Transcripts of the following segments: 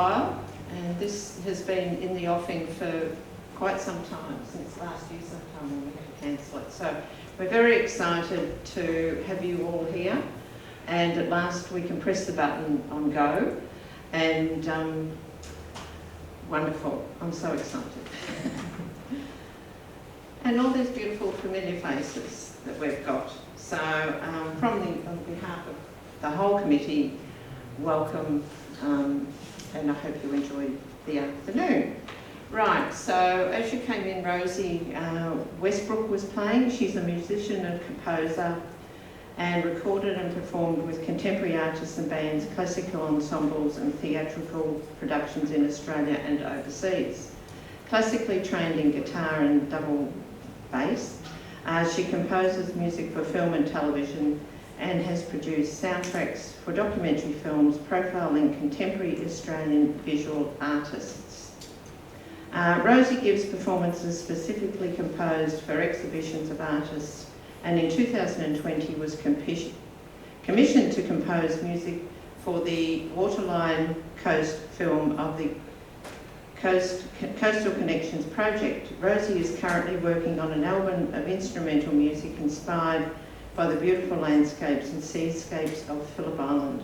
while, and this has been in the offing for quite some time, since last year sometime when we had to cancel it. So we're very excited to have you all here, and at last we can press the button on go, and wonderful, I'm so excited. And all these beautiful familiar faces that we've got. So on behalf of the whole committee, welcome, and I hope you enjoy the afternoon. Right, so as you came in, Rosie Westbrook was playing. She's a musician and composer, and recorded and performed with contemporary artists and bands, classical ensembles and theatrical productions in Australia and overseas. Classically trained in guitar and double bass, she composes music for film and television and has produced soundtracks for documentary films profiling contemporary Australian visual artists. Rosie gives performances specifically composed for exhibitions of artists, and in 2020 was commissioned to compose music for the Waterline Coast film of the Coastal Connections project. Rosie is currently working on an album of instrumental music inspired by the beautiful landscapes and seascapes of Phillip Island,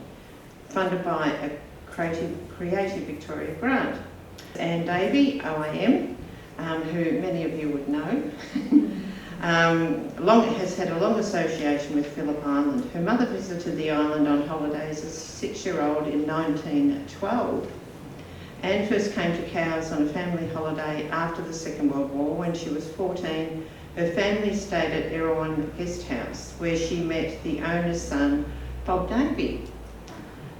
funded by a Creative Victoria grant. Anne Davey, OAM, who many of you would know, has had a long association with Phillip Island. Her mother visited the island on holidays as a 6-year-old in 1912. Anne first came to Cowes on a family holiday after the Second World War. When she was 14, her family stayed at Erewhon Guest House, where she met the owner's son, Bob Davey,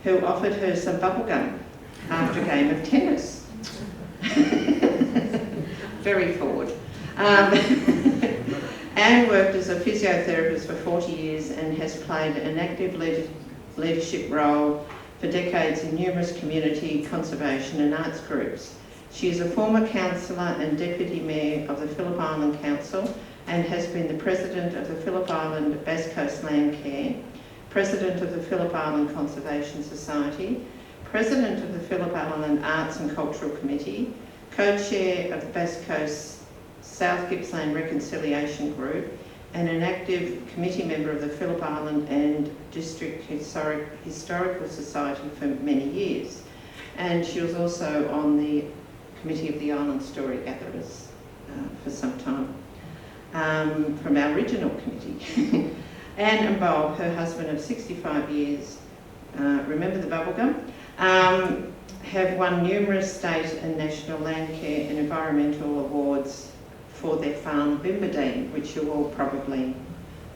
who offered her some bubblegum after a game of tennis. Very forward. Anne worked as a physiotherapist for 40 years and has played an active leadership role for decades in numerous community, conservation and arts groups. She is a former councillor and Deputy Mayor of the Phillip Island Council and has been the President of the Phillip Island Bass Coast Landcare, President of the Phillip Island Conservation Society, President of the Phillip Island Arts and Cultural Committee, Co-Chair of the Bass Coast South Gippsland Reconciliation Group, and an active committee member of the Phillip Island and District Historical Society for many years. And she was also on the committee of the Island Story Gatherers for some time, from our original committee. Anne and Bob, her husband of 65 years, remember the bubblegum, have won numerous state and national landcare and environmental awards for their farm Bimbadeen, which you all probably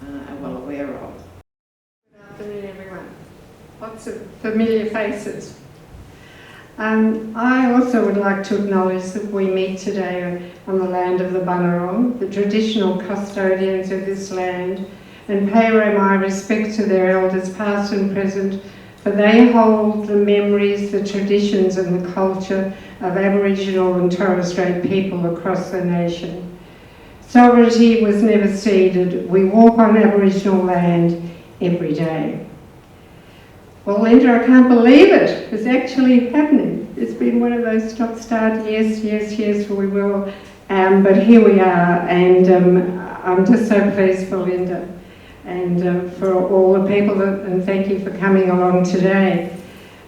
are well aware of. Good afternoon, everyone. Lots of familiar faces. I also would like to acknowledge that we meet today on the land of the Bunurong, the traditional custodians of this land, and pay my respect to their elders past and present, for they hold the memories, the traditions and the culture of Aboriginal and Torres Strait people across the nation. Sovereignty was never ceded. We walk on Aboriginal land every day. Well, Linda, I can't believe it. It's actually happening. It's been one of those stop-start, yes, we will. But here we are, and I'm just so pleased for Linda and for all the people, and thank you for coming along today.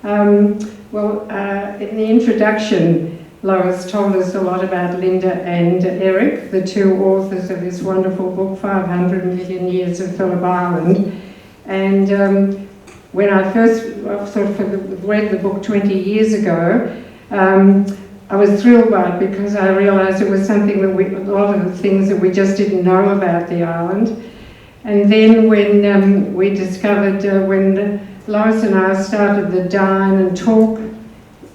In the introduction, Lois told us a lot about Linda and Eric, the two authors of this wonderful book, 500 Million Years of Phillip Island. And when I first read the book 20 years ago, I was thrilled by it because I realised it was something that a lot of the things that we just didn't know about the island. And then when we discovered, when Lois and I started the Dine and Talk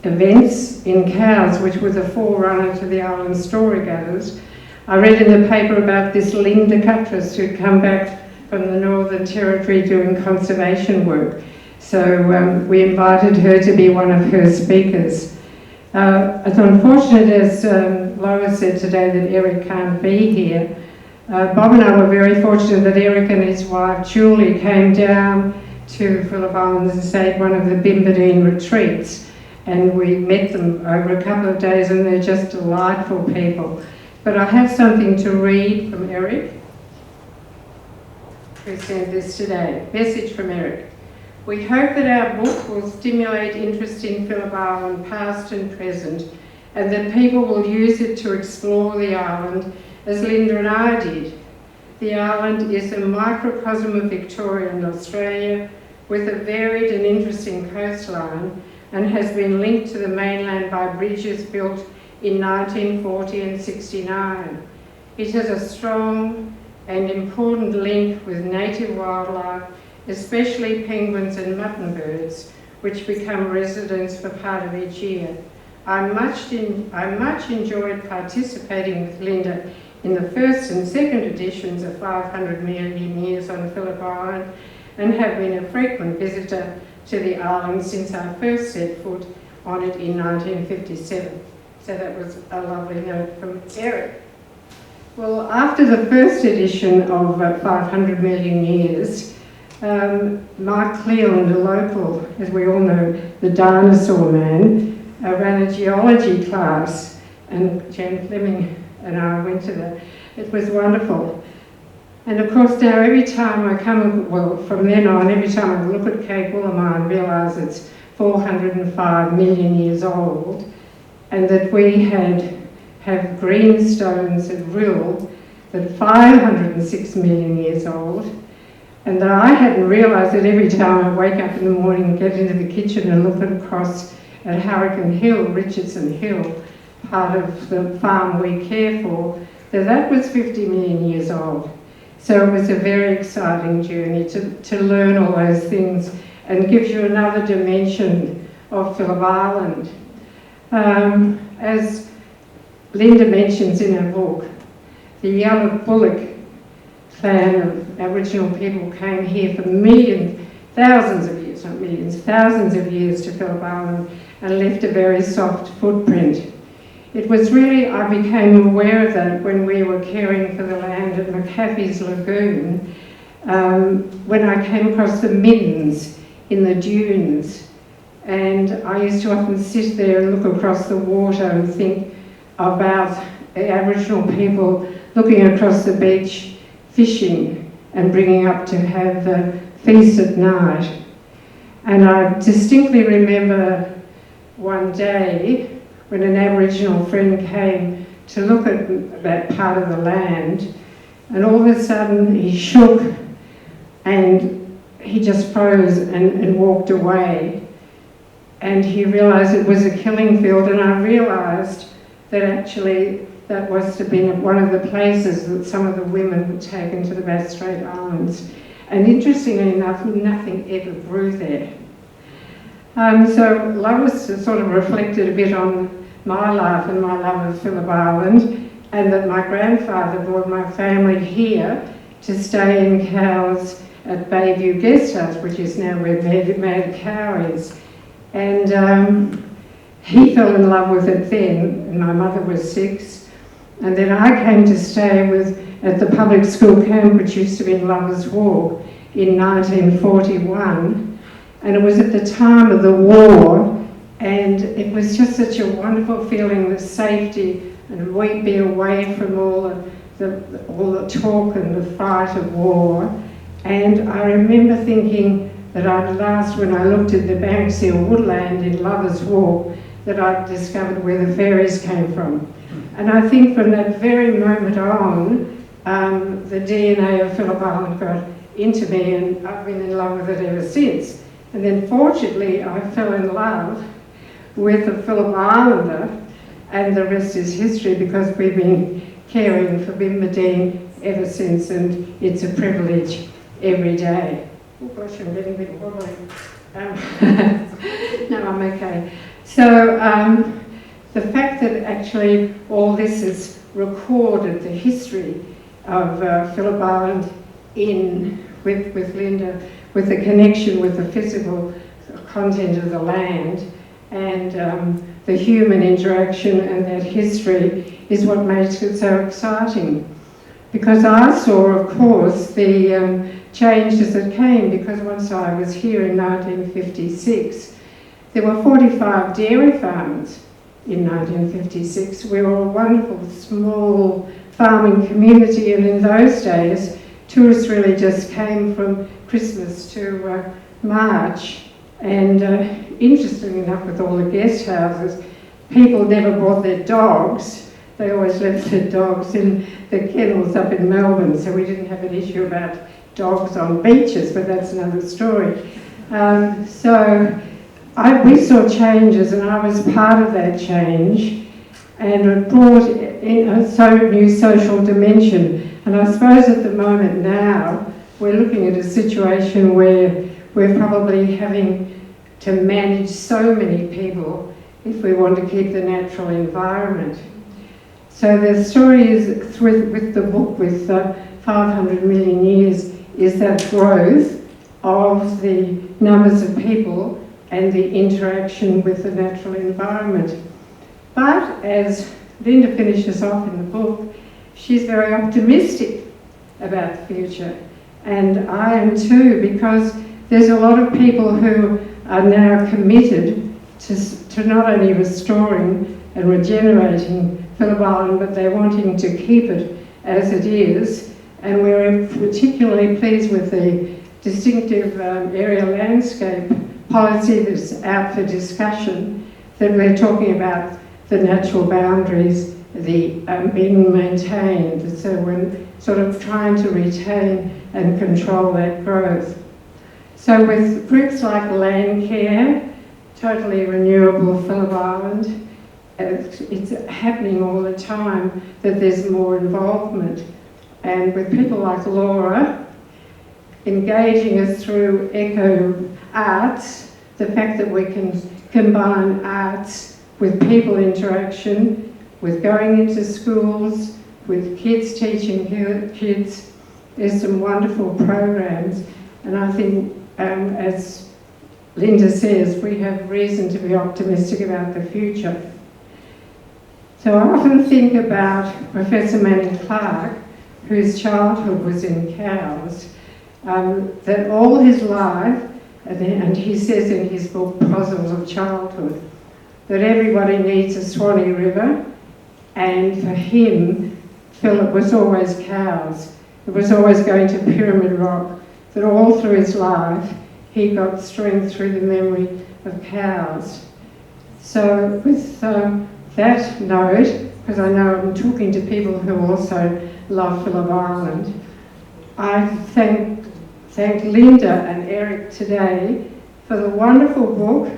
events in Cowes, which was a forerunner to the Island Story Gatherers, I read in the paper about this Linda Cuttriss who'd come back from the Northern Territory doing conservation work. So we invited her to be one of her speakers. It's unfortunate, as Lois said today, that Eric can't be here. Bob and I were very fortunate that Eric and his wife Julie came down to Phillip Island and stayed one of the Bimbadeen retreats. and we met them over a couple of days, and they're just delightful people. But I have something to read from Eric, who sent this today. Message from Eric. We hope that our book will stimulate interest in Phillip Island, past and present, and that people will use it to explore the island as Linda and I did. The island is a microcosm of Victorian Australia with a varied and interesting coastline, and has been linked to the mainland by bridges built in 1940 and 69. It has a strong and important link with native wildlife, especially penguins and mutton birds, which become residents for part of each year. I much enjoyed participating with Linda in the first and second editions of 500 Million Years on Phillip Island, and have been a frequent visitor to the island since I first set foot on it in 1957. So that was a lovely note from Eric. Well, after the first edition of 500 Million Years, Mark Cleland, a local, as we all know, the dinosaur man, ran a geology class, and Jan Fleming and I went to that. It was wonderful. And of course now every time I come, well from then on, every time I look at Cape Woolamai and realise it's 405 million years old, and that we have greenstones at Rill that 506 million years old, and that I hadn't realised that every time I wake up in the morning and get into the kitchen and look across at Hurricane Hill, Richardson Hill, part of the farm we care for, that was 50 million years old. So it was a very exciting journey to learn all those things, and gives you another dimension of Phillip Island. As Linda mentions in her book, the Yellow Bullock clan of Aboriginal people came here for thousands of years, not millions, thousands of years to Phillip Island, and left a very soft footprint. It was really, I became aware of that when we were caring for the land at McAfee's Lagoon, when I came across the middens in the dunes. And I used to often sit there and look across the water and think about the Aboriginal people looking across the beach, fishing and bringing up to have the feast at night. And I distinctly remember one day when an Aboriginal friend came to look at that part of the land, and all of a sudden he shook and he just froze and walked away. And he realised it was a killing field, and I realised that actually that was to be one of the places that some of the women were taken to the Bass Strait Islands. And interestingly enough, nothing ever grew there. So Lois sort of reflected a bit on my life and my love of Phillip Island, and that my grandfather brought my family here to stay in Cowes at Bayview Guest House, which is now where Mad Cow is. And he fell in love with it then, and my mother was 6. And then I came to stay at the public school camp, which used to be in Lovers Walk, in 1941. And it was at the time of the war, and it was just such a wonderful feeling, the safety, and we'd be away from all the talk and the fright of war. And I remember thinking that when I looked at the Banksia woodland in Lovers Walk, that I'd discovered where the fairies came from. And I think from that very moment on, the DNA of Phillip Island got into me, and I've been in love with it ever since. And then fortunately, I fell in love with a Phillip Islander, and the rest is history, because we've been caring for Bimbadeen ever since, and it's a privilege every day. Oh gosh, I'm getting a bit wobbly. No, I'm okay. So the fact that actually all this is recorded, the history of Phillip Island with Linda, with the connection with the physical content of the land, and the human interaction and that history is what makes it so exciting. Because I saw, of course, the changes that came, because once I was here in 1956, There were 45 dairy farms in 1956. We were a wonderful small farming community, and in those days tourists really just came from Christmas to March, and interestingly enough, with all the guest houses, people never brought their dogs. They always left their dogs in the kennels up in Melbourne, so we didn't have an issue about dogs on beaches, but that's another story. We saw changes, and I was part of that change, and it brought in a new social dimension. And I suppose at the moment now, we're looking at a situation where we're probably having to manage so many people if we want to keep the natural environment. So the story is, with the book, with 500 million years, is that growth of the numbers of people and the interaction with the natural environment. But as Linda finishes off in the book, she's very optimistic about the future. And I am too, because there's a lot of people who are now committed to not only restoring and regenerating Phillip Island, but they're wanting to keep it as it is. And we're particularly pleased with the distinctive area landscape policy that's out for discussion, that we're talking about the natural boundaries being maintained. So we're sort of trying to retain and control that growth. So with groups like Land Care, totally renewable Phillip Island, it's happening all the time that there's more involvement. And with people like Laura, engaging us through eco arts, the fact that we can combine arts with people interaction, with going into schools, with kids teaching kids, there's some wonderful programs. And I think, as Linda says, we have reason to be optimistic about the future. So I often think about Professor Manning Clark, whose childhood was in cows, that all his life, and he says in his book, Puzzles of Childhood, that everybody needs a Swanee River, and for him, Phillip was always cows. It was always going to Pyramid Rock, that all through his life, he got strength through the memory of cows. So with that note, because I know I'm talking to people who also love Phillip Island, I thank Linda and Eric today for the wonderful book,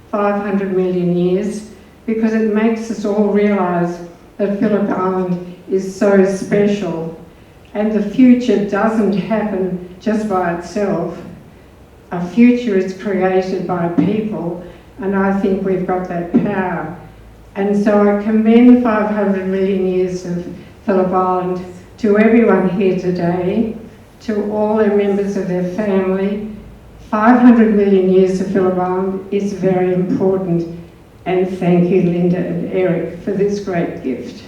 500 Million Years, because it makes us all realise that Phillip Island is so special, and the future doesn't happen just by itself. A future is created by people, and I think we've got that power. And so I commend 500 million years of Phillip Island to everyone here today, to all their members of their family. 500 million years of Phillip Island is very important, and thank you, Linda and Eric, for this great gift.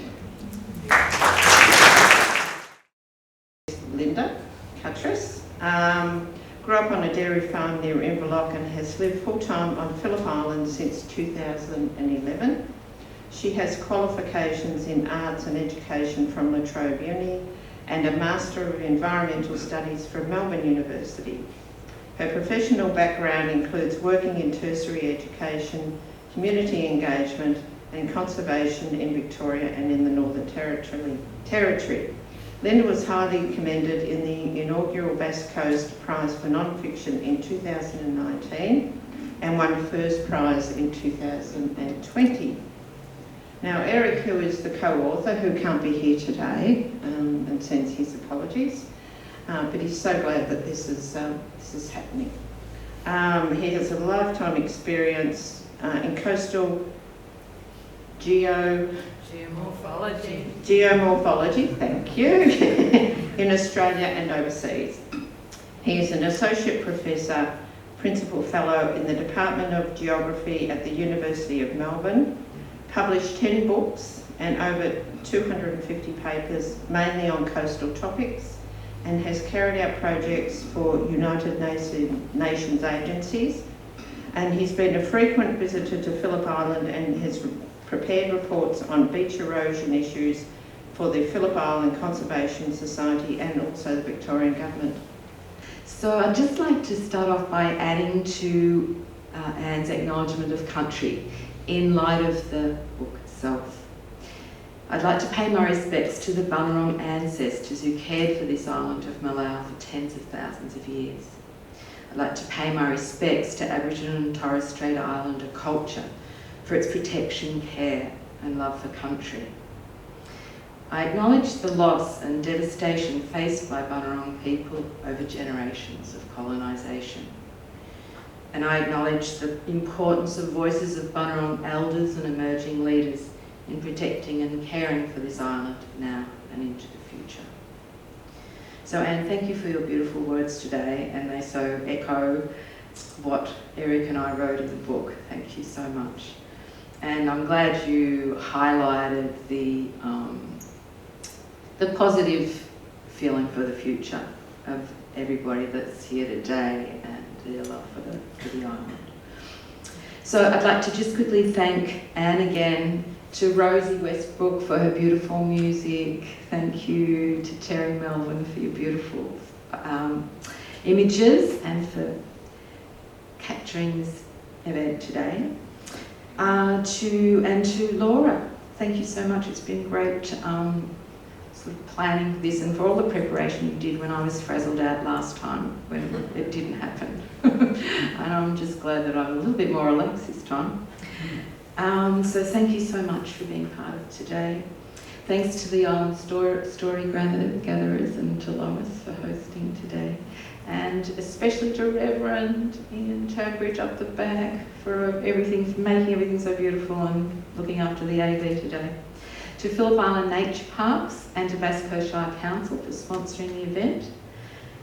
Linda Cuttriss grew up on a dairy farm near Inverloch and has lived full-time on Phillip Island since 2011. She has qualifications in arts and education from La Trobe Uni and a Master of Environmental Studies from Melbourne University. Her professional background includes working in tertiary education, community engagement and conservation in Victoria and in the Northern Territory. Linda was highly commended in the inaugural Bass Coast Prize for Non-Fiction in 2019 and won first prize in 2020. Now Eric, who is the co-author, who can't be here today and sends his apologies, but he's so glad that this is happening. He has a lifetime experience in coastal geomorphology, thank you, in Australia and overseas. He is an associate professor, principal fellow in the Department of Geography at the University of Melbourne, published 10 books and over 250 papers, mainly on coastal topics, and has carried out projects for United Nations agencies, And he's been a frequent visitor to Phillip Island and has prepared reports on beach erosion issues for the Phillip Island Conservation Society and also the Victorian Government. So I'd just like to start off by adding to Anne's acknowledgement of country in light of the book itself. I'd like to pay my respects to the Bunurong ancestors who cared for this island of Malau for tens of thousands of years. I'd like to pay my respects to Aboriginal and Torres Strait Islander culture for its protection, care and love for country. I acknowledge the loss and devastation faced by Bunurong people over generations of colonisation. And I acknowledge the importance of voices of Bunurong elders and emerging leaders in protecting and caring for this island now and into the future. So Anne, thank you for your beautiful words today, and they so echo what Eric and I wrote in the book. Thank you so much. And I'm glad you highlighted the positive feeling for the future of everybody that's here today and their love for the island. So I'd like to just quickly thank Anne again, to Rosie Westbrook for her beautiful music. Thank you to Terry Melvin for your beautiful images and for capturing this event today. To Laura, thank you so much. It's been great sort of planning this and for all the preparation you did when I was frazzled out last time when it didn't happen. And I'm just glad that I'm a little bit more relaxed this time. So thank you so much for being part of today. Thanks to the Island Story Gatherers and to Lois for hosting today. And especially to Reverend Ian Turbridge up the back for everything, for making everything so beautiful and looking after the AV today. To Phillip Island Nature Parks and to Bass Coast Shire Council for sponsoring the event.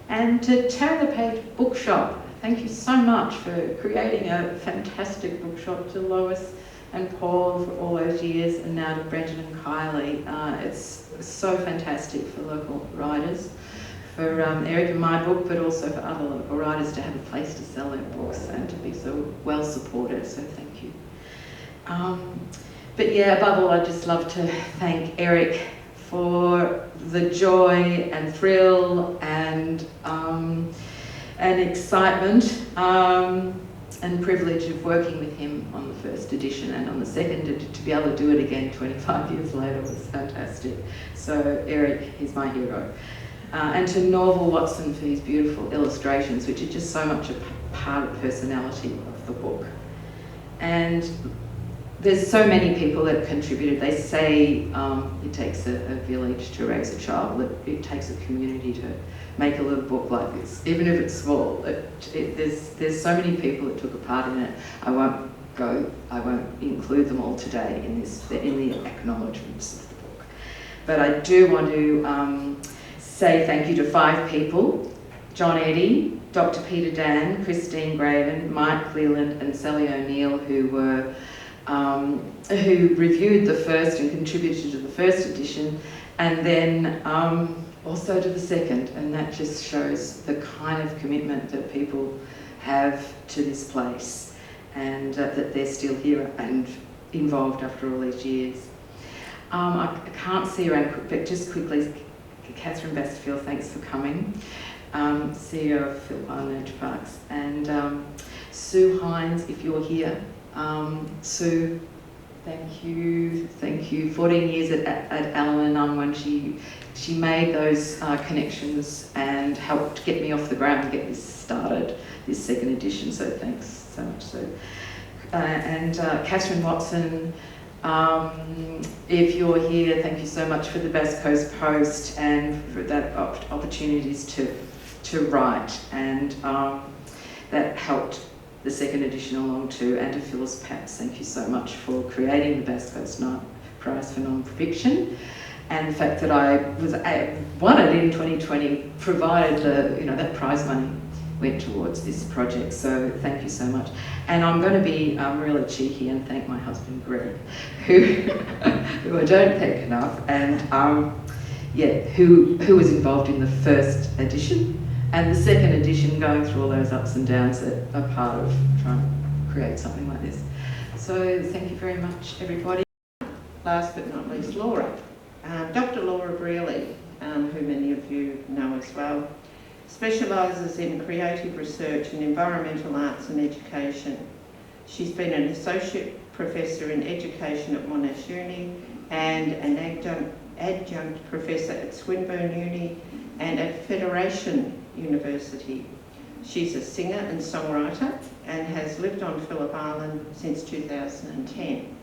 And to Tara the Page Bookshop, thank you so much for creating a fantastic bookshop. To Lois and Paul for all those years, and now to Brendan and Kylie. It's so fantastic for local writers, for Eric and my book, but also for other local writers to have a place to sell their books and to be so well supported, so thank you. But yeah, above all, I'd just love to thank Eric for the joy and thrill and excitement and privilege of working with him on the first edition and on the second, to be able to do it again 25 years later was fantastic. So Eric, he's my hero. And to Norval Watson for his beautiful illustrations, which are just so much a part of personality of the book. And there's so many people that contributed. They say it takes a village to raise a child, it takes a community to make a little book like this, even if it's small. There's so many people that took a part in it. I won't include them all today in the acknowledgements of the book. But I do want to say thank you to 5 people: John Eddy, Dr. Peter Dan, Christine Graven, Mike Cleland and Sally O'Neill, who reviewed the first and contributed to the first edition, and then also to the second, and that just shows the kind of commitment that people have to this place, and that they're still here and involved after all these years. I can't see her, but just quickly, Catherine Bastfield, thanks for coming, CEO of Phillip Island Nature Parks, and Sue Hines, if you're here. Sue, thank you. 14 years at Al-Anon when she made those connections and helped get me off the ground and get this started, this second edition, so thanks so much, Sue. And Catherine Watson, if you're here, thank you so much for the Bass Coast Post and for that opportunities to write, and that helped the second edition along too. And to Phyllis Papps, thank you so much for creating the Bass Coast Prize for Non-Fiction, and the fact that I won it in 2020, provided that prize money went towards this project. So thank you so much. And I'm going to be really cheeky and thank my husband Greg, who I don't thank enough, and who was involved in the first edition and the second edition, going through all those ups and downs that are part of trying to create something like this. So thank you very much, everybody. Last but not least, Laura. Dr. Laura Brearley, who many of you know as well, specialises in creative research in environmental arts and education. She's been an associate professor in education at Monash Uni and an adjunct professor at Swinburne Uni and at Federation University. She's a singer and songwriter and has lived on Phillip Island since 2010.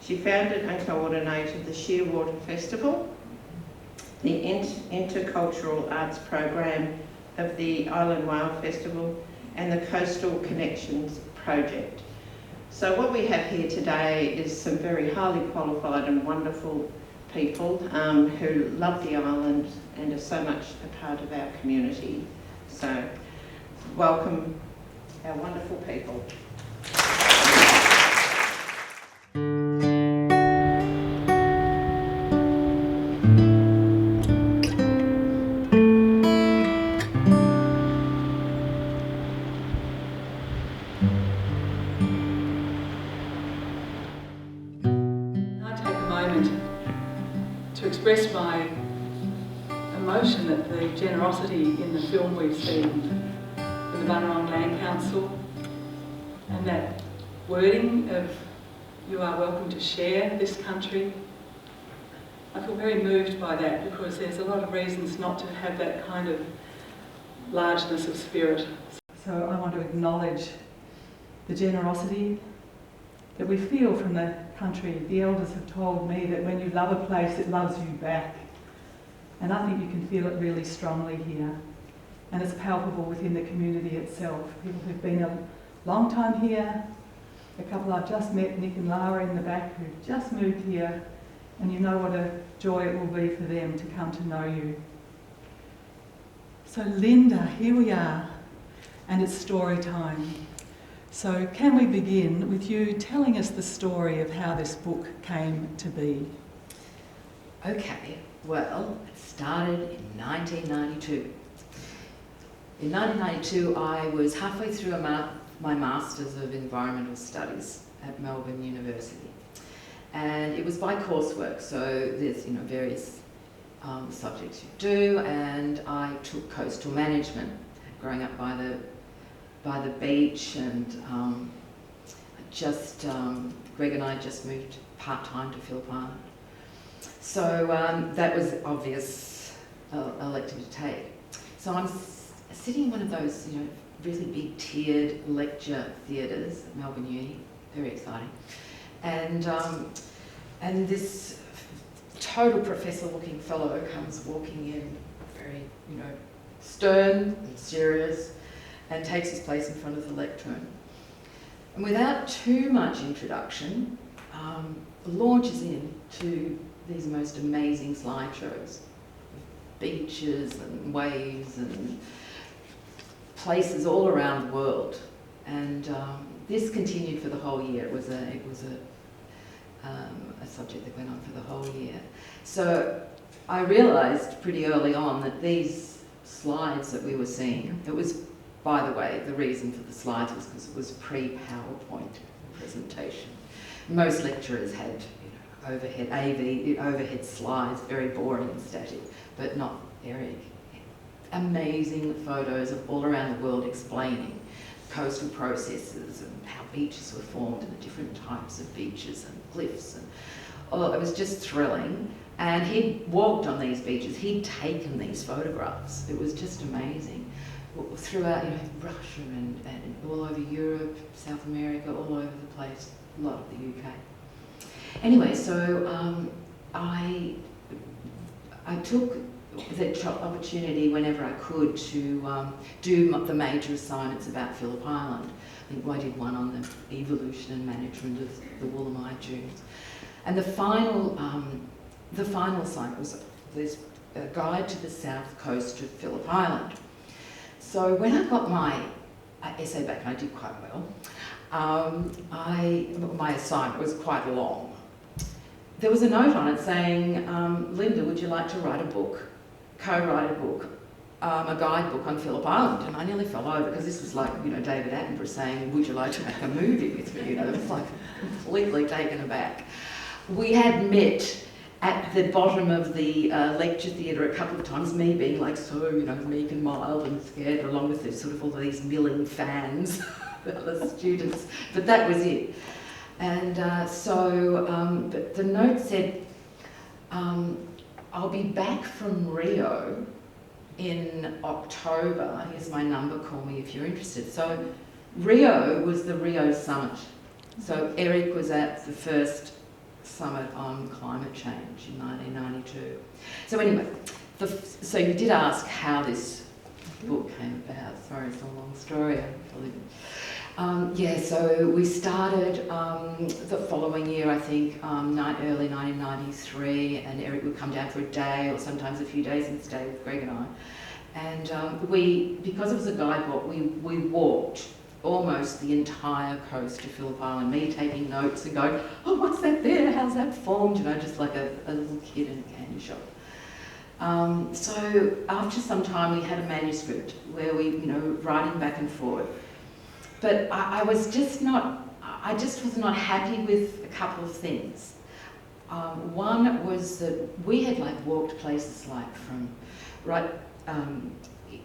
She founded and coordinated the Shearwater Festival, the Intercultural Arts Program of the Island Whale Festival, and the Coastal Connections Project. So what we have here today is some very highly qualified and wonderful people who love the island and are so much a part of our community. So welcome our wonderful people. To express my emotion at the generosity in the film we've seen from the Bunurong Land Council, and that wording of "you are welcome to share this country." I feel very moved by that because there's a lot of reasons not to have that kind of largeness of spirit. So I want to acknowledge the generosity that we feel from the country. The elders have told me that when you love a place, it loves you back. And I think you can feel it really strongly here. And it's palpable within the community itself. People who've been a long time here, a couple I've just met, Nick and Lara in the back, who've just moved here, and you know what a joy it will be for them to come to know you. So Linda, here we are, and it's story time. So can we begin with you telling us the story of how this book came to be? Okay, well, it started in 1992. In 1992, I was halfway through my Masters of Environmental Studies at Melbourne University. And it was by coursework, so there's various subjects you do, and I took coastal management, growing up by the beach, and Greg and I just moved part-time to Phillip Island. So that was obvious elective to take. So I'm sitting in one of those, really big tiered lecture theatres at Melbourne Uni, very exciting. And this total professor-looking fellow comes walking in, very, stern and serious, and takes his place in front of the lectern. And without too much introduction, launches into these most amazing slideshows, beaches and waves and places all around the world. And this continued for the whole year. It was a subject that went on for the whole year. So I realised pretty early on that these slides that we were seeing, it was, by the way, the reason for the slides was because it was pre-PowerPoint presentation. Most lecturers had overhead slides, very boring and static, but not Eric. Amazing photos of all around the world explaining coastal processes and how beaches were formed and the different types of beaches and cliffs. And it was just thrilling. And he'd walked on these beaches, he'd taken these photographs. It was just amazing. Throughout, Russia and all over Europe, South America, all over the place, a lot of the UK. Anyway, so I took the opportunity whenever I could to do the major assignments about Phillip Island. I think I did one on the evolution and management of the Woolamai dunes. And the final assignment was this guide to the south coast of Phillip Island. So when I got my essay back, and I did quite well, my assignment was quite long. There was a note on it saying, Linda, would you like to write a book, co-write a book a guidebook on Phillip Island, and I nearly fell over because this was like, David Attenborough saying, "Would you like to make a movie with me?" It was like completely taken aback. We had met at the bottom of the lecture theatre a couple of times, me being like so, meek and mild and scared, along with this, sort of all these milling fans, the students, but that was it. And but the note said, "I'll be back from Rio in October. Here's my number, call me if you're interested." So Rio was the Rio Summit. So Eric was at the first summit on climate change in 1992. So anyway, so you did ask how this book came about. Sorry, it's a long story. So we started the following year, I think, early 1993, and Eric would come down for a day or sometimes a few days and stay with Greg and I. And because it was a guidebook, we walked almost the entire coast of Phillip Island, me taking notes and going, "Oh, what's that there? How's that formed?" Just like a little kid in a candy shop. So after some time, we had a manuscript where we, writing back and forth. But I just was not happy with a couple of things. One was that we had walked places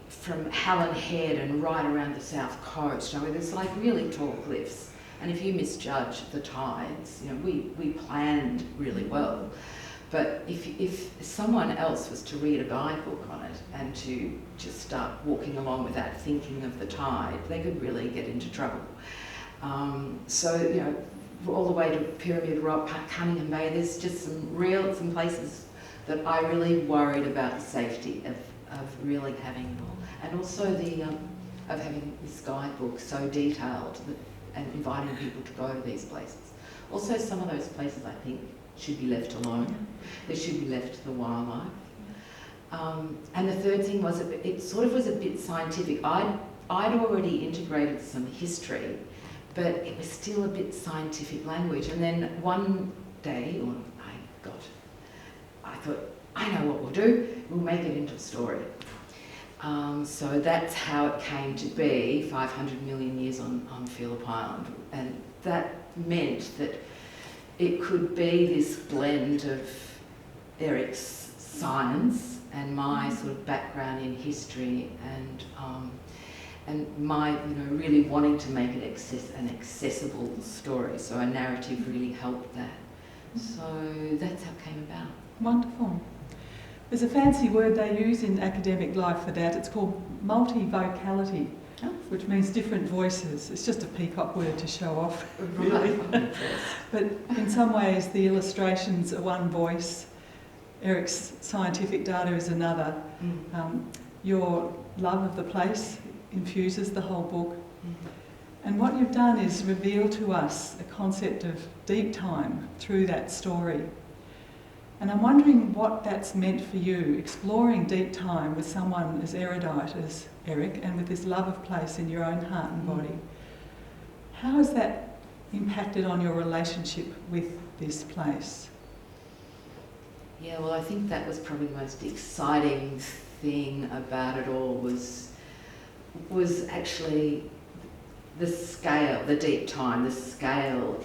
from Helen Head and right around the south coast. There's really tall cliffs, and if you misjudge the tides, we planned really well. But if someone else was to read a guidebook on it and to just start walking along without thinking of the tide, they could really get into trouble. All the way to Pyramid Rock, Cunningham Bay, there's just some places that I really worried about the safety of really having it all. And also of having this guidebook so detailed and inviting people to go to these places. Also, some of those places I think should be left alone. They should be left to the wildlife. And the third thing was it sort of was a bit scientific. I'd already integrated some history, but it was still a bit scientific language. And then one day, I thought, I know what we'll do. We'll make it into a story. So that's how it came to be, 500 million years on Phillip Island. And that meant that it could be this blend of Eric's science and my sort of background in history and my, really wanting to make it an accessible story. So a narrative really helped that. So that's how it came about. Wonderful. There's a fancy word they use in academic life for that. It's called multivocality, which means different voices. It's just a peacock word to show off, really. Right. But in some ways, the illustrations are one voice. Eric's scientific data is another. Your love of the place infuses the whole book. And what you've done is reveal to us a concept of deep time through that story. And I'm wondering what that's meant for you, exploring deep time with someone as erudite as Eric and with this love of place in your own heart and body. How has that impacted on your relationship with this place? Yeah, well, I think that was probably the most exciting thing about it all was actually the scale, the deep time, the scale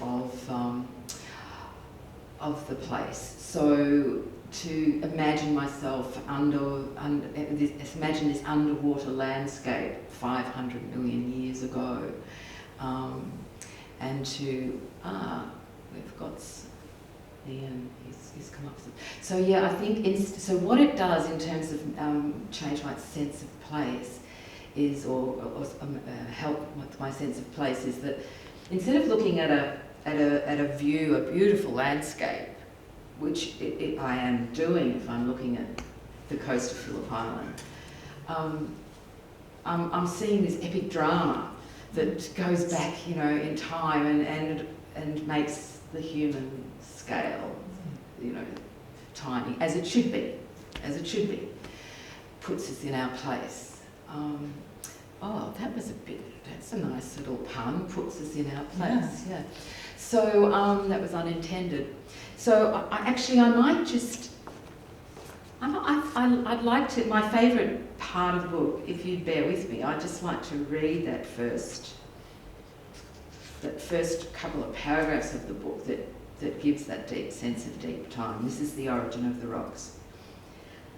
of the place. So to imagine myself imagine this underwater landscape 500 million years ago, and we've got Ian, he's come up with. So yeah, I think so. What it does in terms of change my sense of place is, or help with my sense of place, is that instead of looking at a view, a beautiful landscape, which I am doing if I'm looking at the coast of Phillip Island, I'm seeing this epic drama that goes back, in time and makes the human scale, tiny, as it should be, puts us in our place. That's a nice little pun, puts us in our place, yeah. So that was unintended. So I'd like to, my favourite part of the book, if you bear with me, I'd just like to read that first couple of paragraphs of the book that gives that deep sense of deep time. This is the origin of the rocks.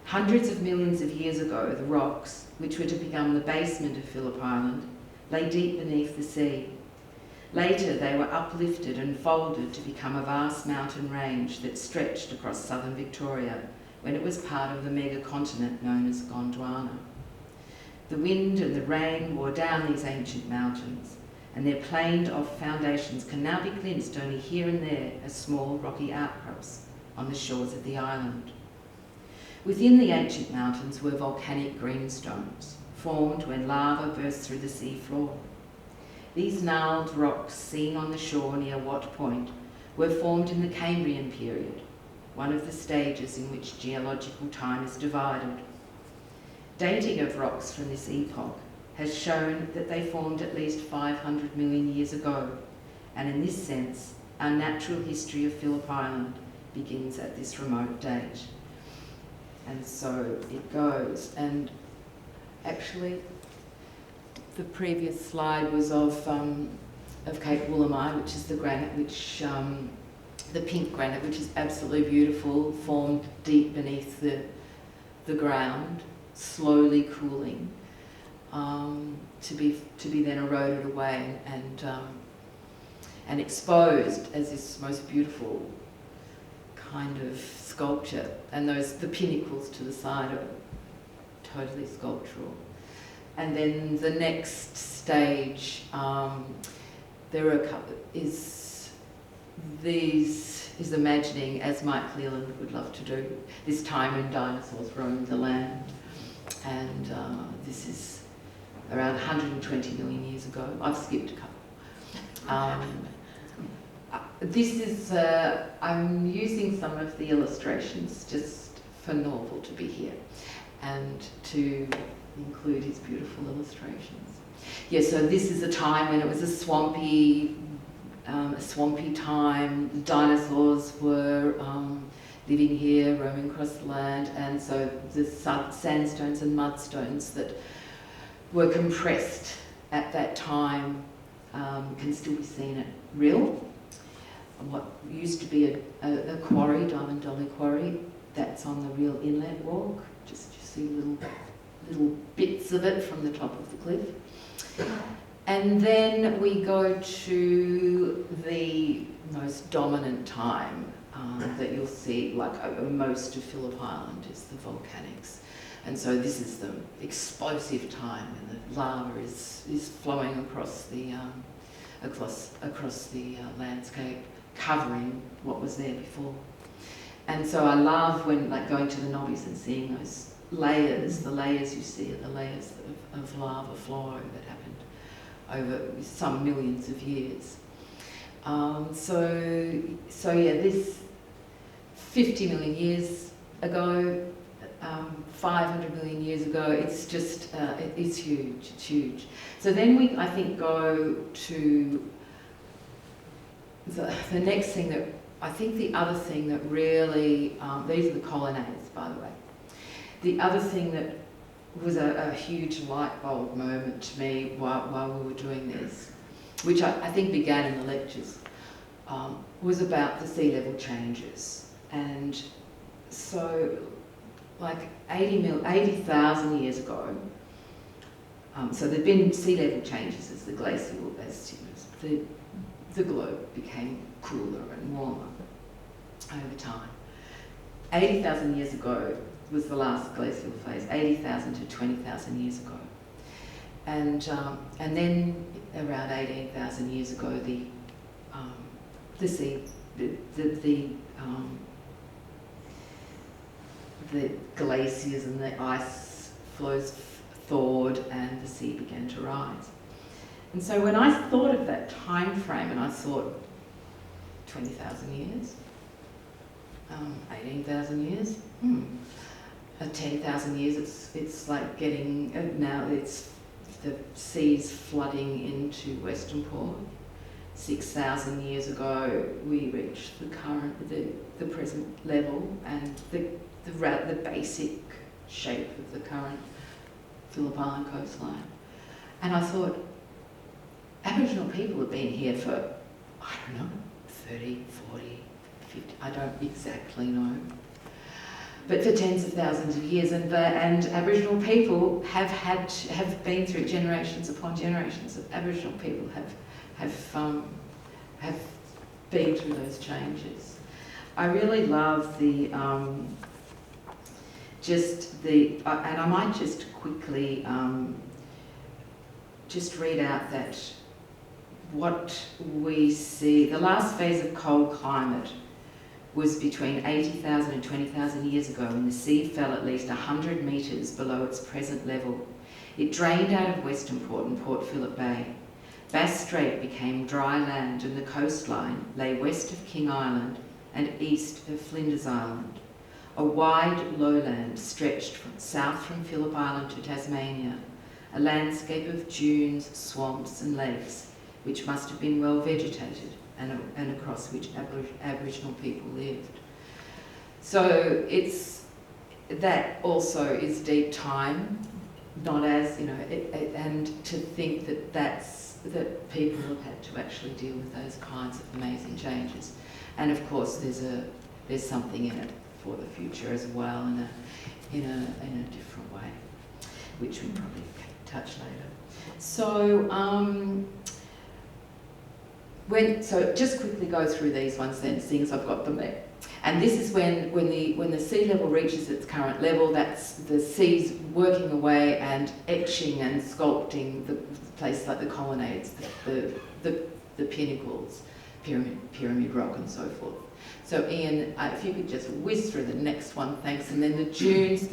Hundreds of millions of years ago, the rocks, which were to become the basement of Phillip Island, lay deep beneath the sea. Later, they were uplifted and folded to become a vast mountain range that stretched across southern Victoria when it was part of the mega-continent known as Gondwana. The wind and the rain wore down these ancient mountains, and their planed-off foundations can now be glimpsed only here and there as small rocky outcrops on the shores of the island. Within the ancient mountains were volcanic greenstones, formed when lava burst through the sea floor. These gnarled rocks seen on the shore near Watt Point were formed in the Cambrian period, one of the stages in which geological time is divided. Dating of rocks from this epoch has shown that they formed at least 500 million years ago, and in this sense, our natural history of Phillip Island begins at this remote date. And so it goes, and actually the previous slide was of Cape Woolamai, which is the granite, the pink granite, which is absolutely beautiful, formed deep beneath the ground, slowly cooling, to be then eroded away and exposed as this most beautiful kind of sculpture. And the pinnacles to the side are totally sculptural. And then the next stage, there are a couple, is imagining, as Mike Cleland would love to do, this time when dinosaurs roamed the land. And this is around 120 million years ago. I've skipped a couple. This is, I'm using some of the illustrations just for Norval to be here and to include his beautiful illustrations. Yeah, so this is a time when it was a swampy time. The dinosaurs were living here, roaming across the land, and so the sandstones and mudstones that were compressed at that time can still be seen at Rill. What used to be a quarry, Diamond Dolly Quarry, that's on the Rill Inlet Walk. Just you see little bits of it from the top of the cliff. And then we go to the most dominant time that you'll see, like most of Phillip Island, is the volcanics. And so this is the explosive time when the lava is flowing across the landscape, covering what was there before. And so I love when, like, going to the Knobbies and seeing those layers. The layers you see are the layers of lava flow that happened over some millions of years. So yeah, this 50 million years ago, 500 million years ago, it's just, it's huge, it's huge. So then we, I think, go to the next thing that, I think the other thing that really, these are the colonnades, by the way. The other thing that was a huge light bulb moment to me while we were doing this, which I think began in the lectures, was about the sea level changes. And so, like 80,000 years ago, so there'd been sea level changes as the glacial, as the globe became cooler and warmer over time. 80,000 years ago was the last glacial phase, 80,000 to 20,000 years ago. And then around 18,000 years ago, the glaciers and the ice flows thawed and the sea began to rise. And so when I thought of that time frame, and I thought 20,000 years, 18,000 years, 10,000 years, it's like getting, now it's the sea's flooding into Western Port. 6,000 years ago, we reached the present level and the basic shape of the current Phillip Island coastline. And I thought, Aboriginal people have been here for, I don't know, 30, 40, 50, I don't exactly know. But for tens of thousands of years, and Aboriginal people have been through generations upon generations of Aboriginal people have been through those changes. I really love and I might just quickly just read out that what we see, the last phase of cold climate was between 80,000 and 20,000 years ago, when the sea fell at least 100 metres below its present level. It drained out of Western Port and Port Phillip Bay. Bass Strait became dry land, and the coastline lay west of King Island and east of Flinders Island. A wide lowland stretched south from Phillip Island to Tasmania, a landscape of dunes, swamps and lakes, which must have been well vegetated and across which Aboriginal people lived. So that also is deep time, not as, and to think that people have had to actually deal with those kinds of amazing changes. And of course there's something in it for the future as well, in a different way, which we probably touch later. So so just quickly go through these ones then, seeing as I've got them there. And this is when the sea level reaches its current level. That's the sea's working away and etching and sculpting the place like the colonnades, the pinnacles, pyramid rock and so forth. So Ian, if you could just whiz through the next one, thanks. And then the dunes,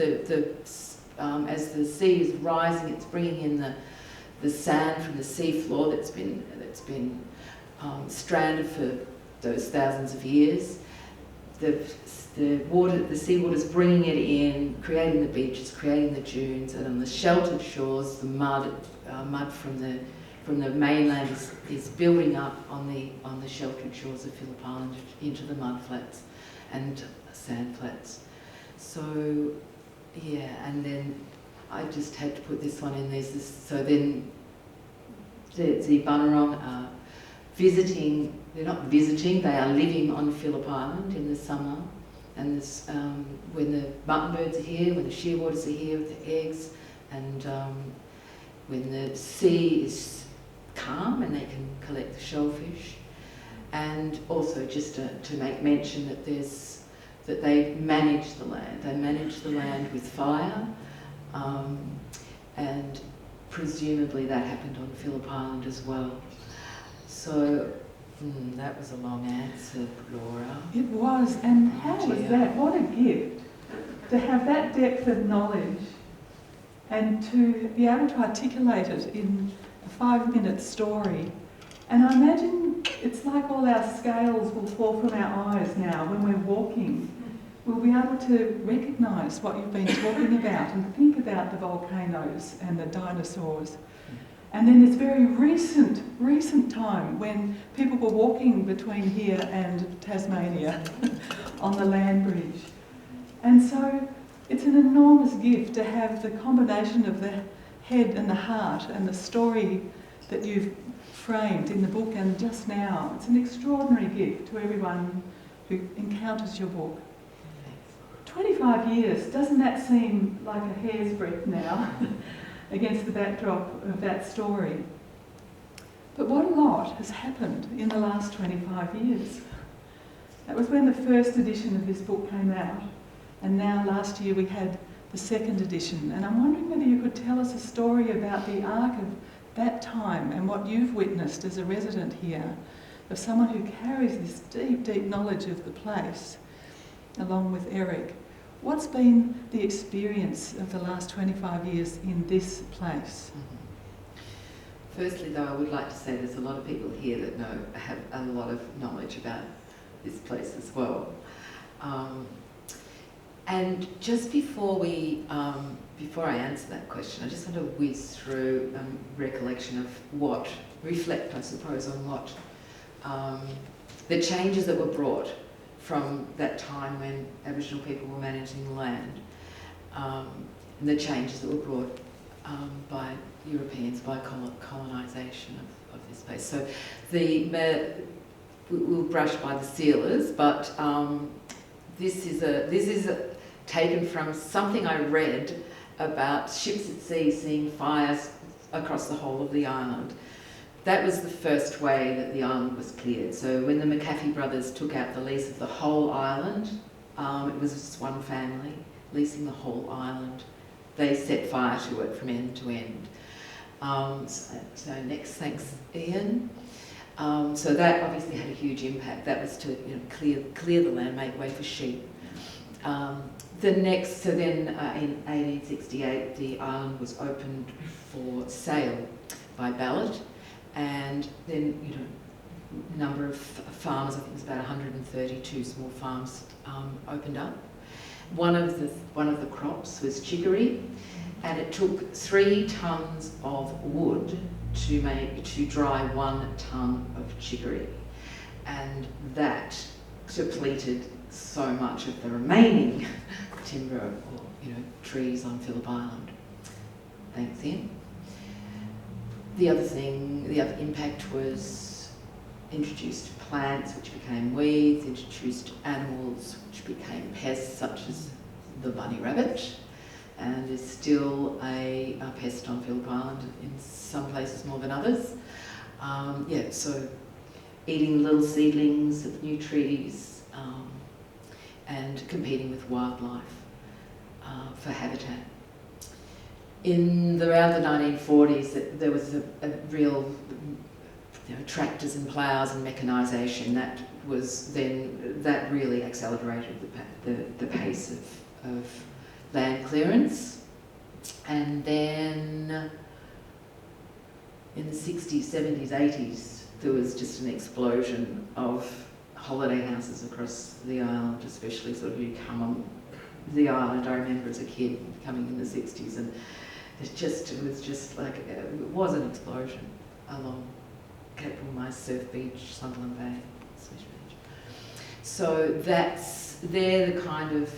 as the sea is rising, it's bringing in the sand from the sea floor that's been stranded for those thousands of years. The seawater's bringing it in, creating the beaches, creating the dunes, and on the sheltered shores, the mud from the mainland is building up on the sheltered shores of Phillip Island into the mud flats and sand flats. So yeah, and then I just had to put this one in. So then the Bunurong are visiting. They're not visiting, they are living on Phillip Island in the summer. And when the mutton birds are here, when the shearwaters are here with the eggs, and when the sea is calm and they can collect the shellfish. And also just to make mention that they manage the land. They manage the land with fire, and presumably that happened on Phillip Island as well. So that was a long answer, Laura. It was, and how was that? What a gift to have that depth of knowledge and to be able to articulate it in a 5-minute story. And I imagine it's like all our scales will fall from our eyes now when we're walking. We'll be able to recognise what you've been talking about and think about the volcanoes and the dinosaurs. And then this very recent time when people were walking between here and Tasmania on the land bridge. And so it's an enormous gift to have the combination of the head and the heart and the story that you've framed in the book and just now. It's an extraordinary gift to everyone who encounters your book. 25 years, doesn't that seem like a hair's breadth now against the backdrop of that story? But what a lot has happened in the last 25 years. That was when the first edition of this book came out, and now last year we had the second edition. And I'm wondering whether you could tell us a story about the arc of that time and what you've witnessed as a resident here, of someone who carries this deep, deep knowledge of the place, along with Eric. What's been the experience of the last 25 years in this place? Firstly, though, I would like to say there's a lot of people here that have a lot of knowledge about this place as well. And just before I answer that question, I just want to whiz through recollection of reflect, I suppose, on what the changes that were brought from that time when Aboriginal people were managing the land, and the changes that were brought by Europeans, by colonisation of this place. So we'll brush by the sealers, but this is taken from something I read about ships at sea seeing fires across the whole of the island. That was the first way that the island was cleared. So when the McAfee brothers took out the lease of the whole island, it was just one family leasing the whole island. They set fire to it from end to end. So next, thanks Ian. So that obviously had a huge impact. That was to clear the land, make way for sheep. In 1868 the island was opened for sale by ballot, and then a number of farmers, I think it was about 132 small farms, opened up. One of the crops was chicory, and it took 3 tons of wood to dry 1 ton of chicory, and that depleted so much of the remaining timber or trees on Phillip Island. Thanks, Ian. The other impact was introduced plants which became weeds, introduced animals which became pests such as the bunny rabbit, and is still a pest on Phillip Island in some places more than others. So eating little seedlings of new trees, and competing with wildlife for habitat. Around the 1940s, there was a real tractors and ploughs and mechanisation that really accelerated the pace of land clearance. And then in the 60s, 70s, 80s, there was just an explosion of holiday houses across the island, especially sort of you come on the island. I remember as a kid coming in the 60s, and it was an explosion along Cape Woolwich, Surf Beach, Sunderland Bay, Swish Beach. So they're the kind of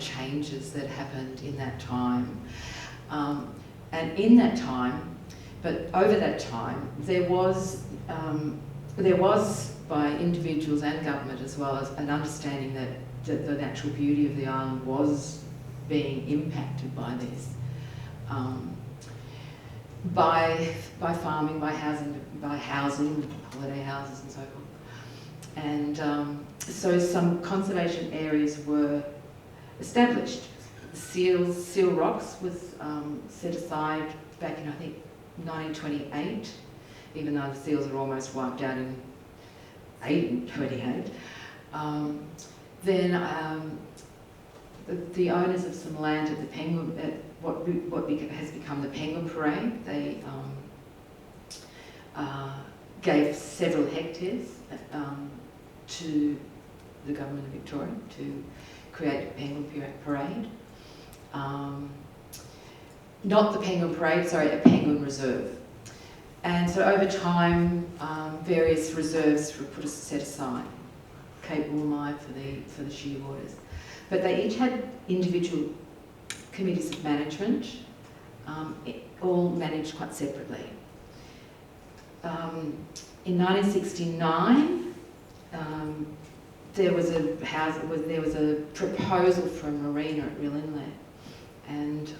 changes that happened in that time, and in that time, but over that time, there was by individuals and government as well as an understanding that the natural beauty of the island was being impacted by this, by farming, by housing, holiday houses and so forth. And so some conservation areas were established. Seal Rocks was set aside back in, I think, 1928, even though the seals are almost wiped out in 1828. The owners of some land at the Penguin, at what has become the Penguin Parade, they gave several hectares to the government of Victoria to create a Penguin Parade. Not the Penguin Parade, sorry, a Penguin Reserve. And so over time, various reserves were set aside. Cape Woolwich for the shearwaters. But they each had individual committees of management, all managed quite separately. In 1969, there was a proposal for a marina at Rill Inlet, and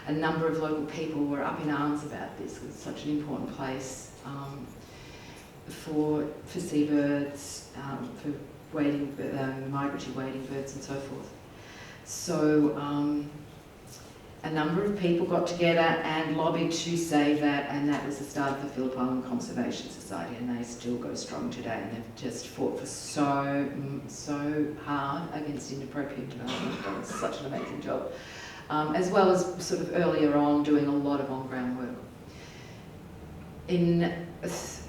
a number of local people were up in arms about this. It was such an important place for seabirds, for migratory wading birds and so forth. So a number of people got together and lobbied to save that, and that was the start of the Phillip Island Conservation Society, and they still go strong today, and they've just fought for so hard against inappropriate development. Done such an amazing job. As well as sort of earlier on doing a lot of on-ground work.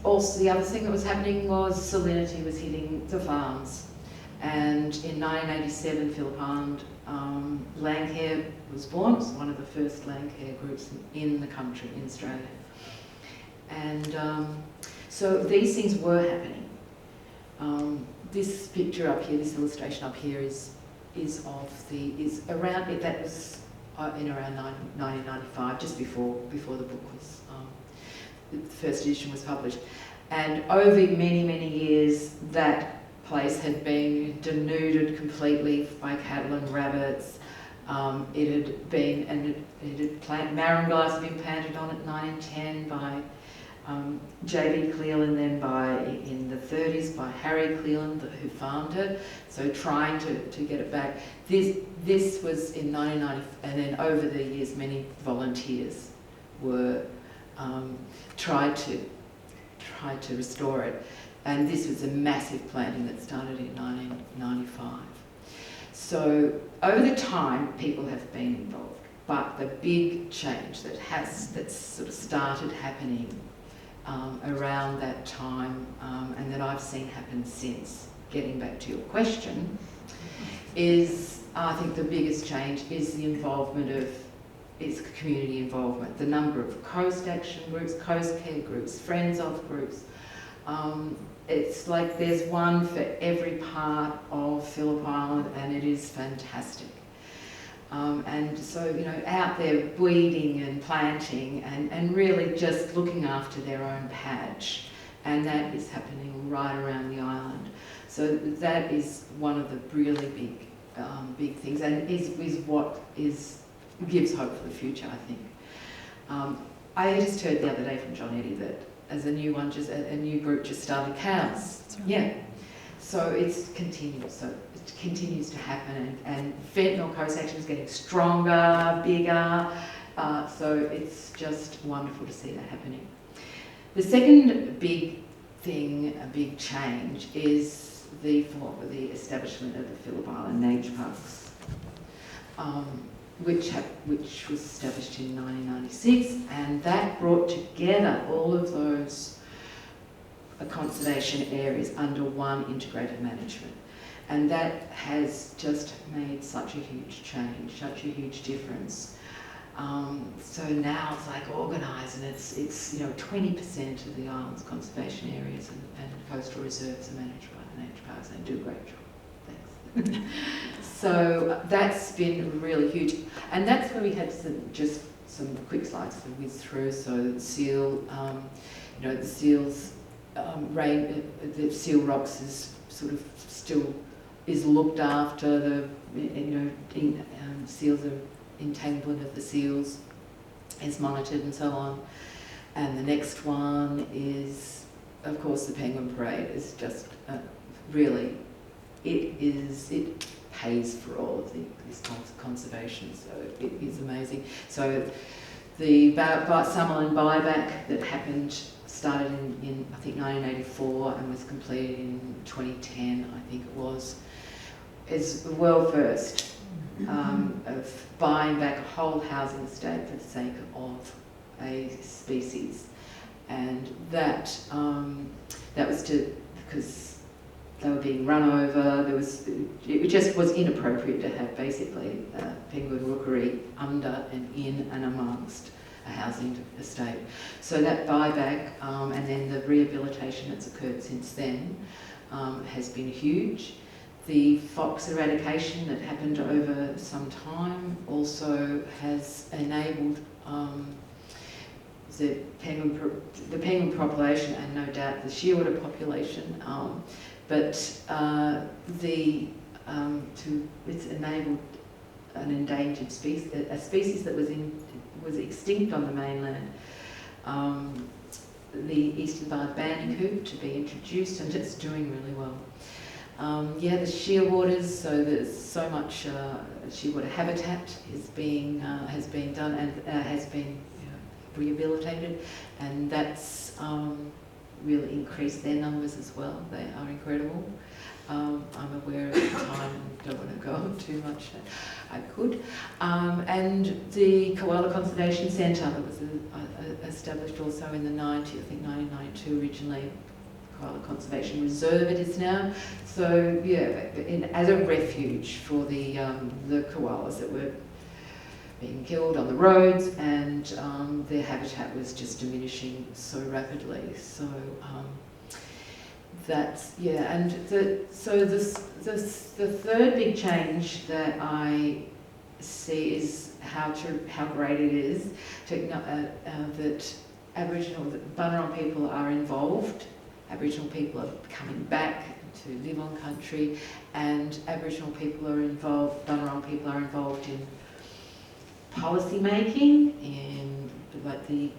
Also, the other thing that was happening was salinity was hitting the farms, and in 1987 Phillip Island Landcare was born. It was one of the first Landcare groups in the country, in Australia. And so these things were happening. This picture up here, this illustration up here is around it. That was in around 1995, just before the book was, the first edition was published. And over many, many years, that place had been denuded completely by cattle and rabbits. Maranglass had been planted on it in 1910 by J.B. Cleland, then in the 30s by Harry Cleland, who farmed it. So trying to get it back. This was in 1990, and then over the years, many volunteers were tried to restore it. And this was a massive planting that started in 1995. So over the time, people have been involved, but the big change that's sort of started happening around that time, and that I've seen happen since, getting back to your question, is I think the biggest change is the community involvement. The number of coast action groups, coast care groups, friends of groups. It's like there's one for every part of Phillip Island, and it is fantastic. And so, out there weeding and planting and really just looking after their own patch. And that is happening right around the island. So that is one of the really big things, and is what gives hope for the future, I think. I just heard the other day from John Eddy that as a new group just started cows. Right. Yeah. So it's continuous. So it continues to happen, and Fentanyl Coast Action is getting stronger, bigger. So it's just wonderful to see that happening. The second big thing, a big change, is the establishment of the Phillip Island Nature Parks, which was established in 1996, and that brought together all of those conservation areas under one integrated management. And that has just made such a huge change, such a huge difference. So now it's like organised, and it's 20% of the island's conservation areas and coastal reserves are managed by the nature parks, and they do a great job. Thanks. So that's been really huge, and that's where we had just some quick slides to whiz through. So the seal, the seals, the seal rocks is sort of still is looked after. The seals are entanglement of the seals is monitored and so on. And the next one is, of course, the penguin parade is just really, it pays for all of this conservation, so it is amazing. So the Summerland buyback that started in I think 1984 and was completed in 2010, I think it was, is the world first of buying back a whole housing estate for the sake of a species, and that was because they were being run over. It just was inappropriate to have basically a penguin rookery under and in and amongst a housing estate. So that buyback and then the rehabilitation that's occurred since then has been huge. The fox eradication that happened over some time also has enabled the penguin population, and no doubt the shearwater population, it's enabled an endangered species, a species that was extinct on the mainland, the eastern barred bandicoot, to be introduced, and it's doing really well. The shearwaters, so there's so much shearwater habitat has been done and has been rehabilitated, and that's really increased their numbers as well. They are incredible. I'm aware at the time and don't want to go on too much. I could. And the Koala Conservation Centre that was established also in the 90s, I think 1992 originally. Koala Conservation Reserve it is now. So as a refuge for the koalas that were being killed on the roads, and their habitat was just diminishing so rapidly. So that's and the third big change that I see is how great it is that that Bunurong people are involved. Aboriginal people are coming back to live on country, and Aboriginal people are involved, Bunurong people are involved in policy making, in like the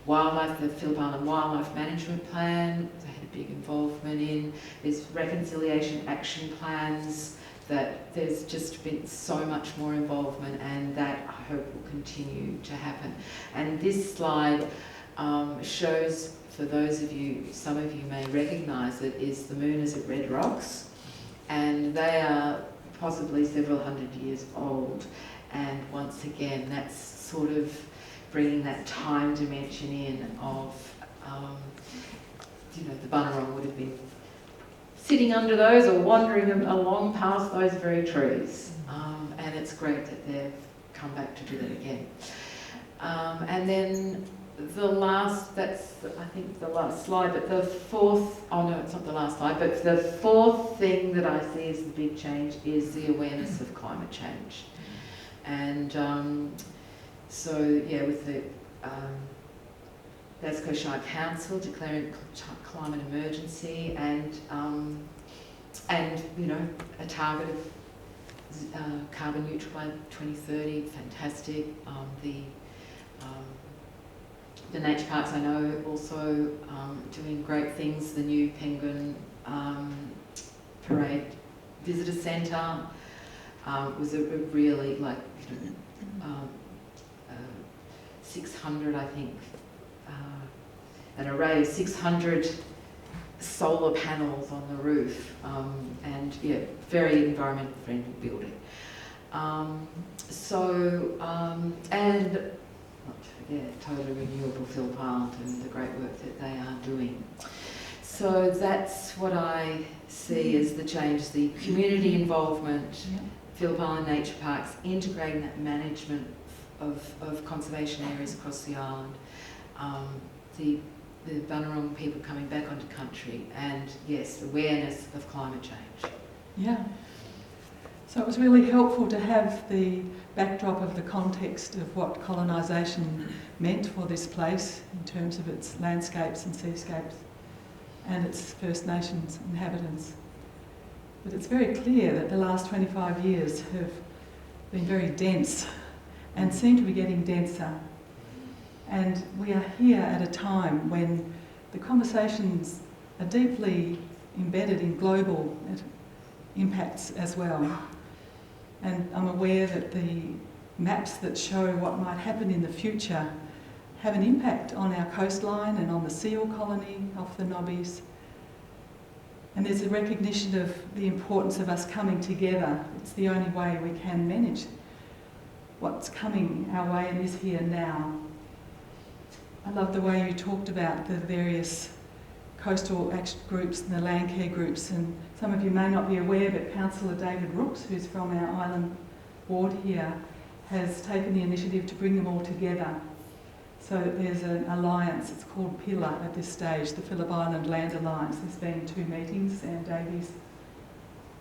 wildlife, the Phillip Island Wildlife Management Plan, they had a big involvement in. There's reconciliation action plans, that there's just been so much more involvement, and that I hope will continue to happen. And this slide shows, for those of you, some of you may recognise it, is the Mooners at Red Rocks, and they are possibly several hundred years old. And once again, that's sort of bringing that time dimension in of, the Bunurong would have been sitting under those or wandering along past those very trees. And it's great that they've come back to do that again. And then the last, that's I think the last slide, but the fourth, oh no, it's not the last slide, but the fourth thing that I see as the big change is the awareness of climate change. And so, yeah, with the Glasgow Shire Council declaring climate emergency and a target of carbon neutral by 2030, fantastic. The nature parks I know also doing great things. The new Penguin Parade Visitor Centre was a really 600, I think, an array of 600 solar panels on the roof, and yeah, very environmental friendly building. And not to forget, totally renewable Phillip Island and the great work that they are doing. So that's what I see as the change, the community involvement, Phillip Island Nature Parks, integrating that management of conservation areas across the island, the Bunurong people coming back onto country, and yes, awareness of climate change. Yeah. So it was really helpful to have the backdrop of the context of what colonisation meant for this place in terms of its landscapes and seascapes and its First Nations inhabitants. But it's very clear that the last 25 years have been very dense and seem to be getting denser. And we are here at a time when the conversations are deeply embedded in global impacts as well. And I'm aware that the maps that show what might happen in the future have an impact on our coastline and on the seal colony off the Knobbies. And there's a recognition of the importance of us coming together. It's the only way we can manage what's coming our way and is here now. I love the way you talked about the various coastal action groups and the land care groups, and some of you may not be aware, but Councillor David Rooks, who's from our island ward here, has taken the initiative to bring them all together. So there's an alliance, it's called PILA at this stage, the Phillip Island Land Alliance. There's been 2 meetings, and Davey's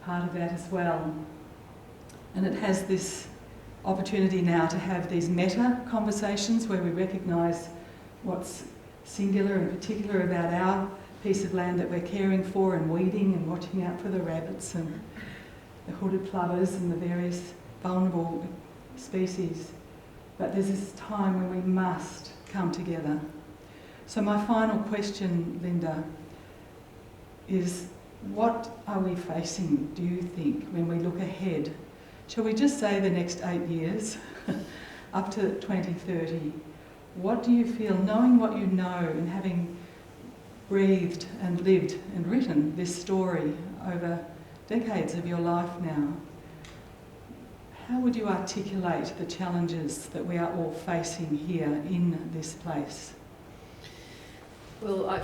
part of that as well. And it has this opportunity now to have these meta conversations where we recognise what's singular and particular about our piece of land that we're caring for and weeding and watching out for the rabbits and the hooded plovers and the various vulnerable species. But there's this time when we must come together. So my final question, Linda, is what are we facing, do you think, when we look ahead? Shall we just say the next 8 years, up to 2030? What do you feel, knowing what you know and having breathed and lived and written this story over decades of your life now, how would you articulate the challenges that we are all facing here in this place? Well, I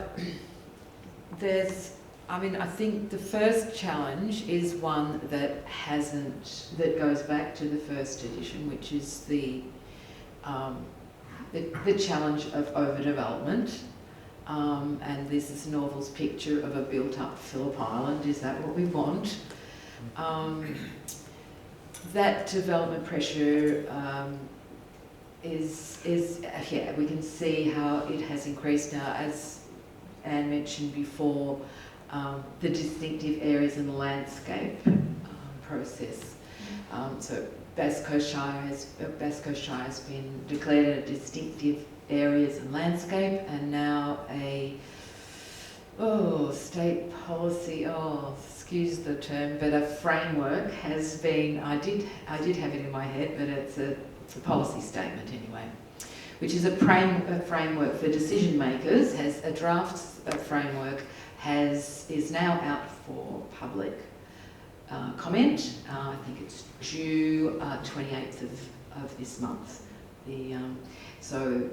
think the first challenge is one that goes back to the first edition, which is the challenge of overdevelopment. And this is Norval's picture of a built-up Phillip Island. Is that what we want? that development pressure yeah, we can see how it has increased now, as Anne mentioned before, the distinctive areas in the landscape process. So Bass Coast Shire has been declared a distinctive areas and landscape, and now a state policy, excuse the term, but a framework has been, I did have it in my head, but it's a policy statement anyway, which is a framework for decision makers. Has a draft framework is now out for public comment. I think it's due 28th of this month. So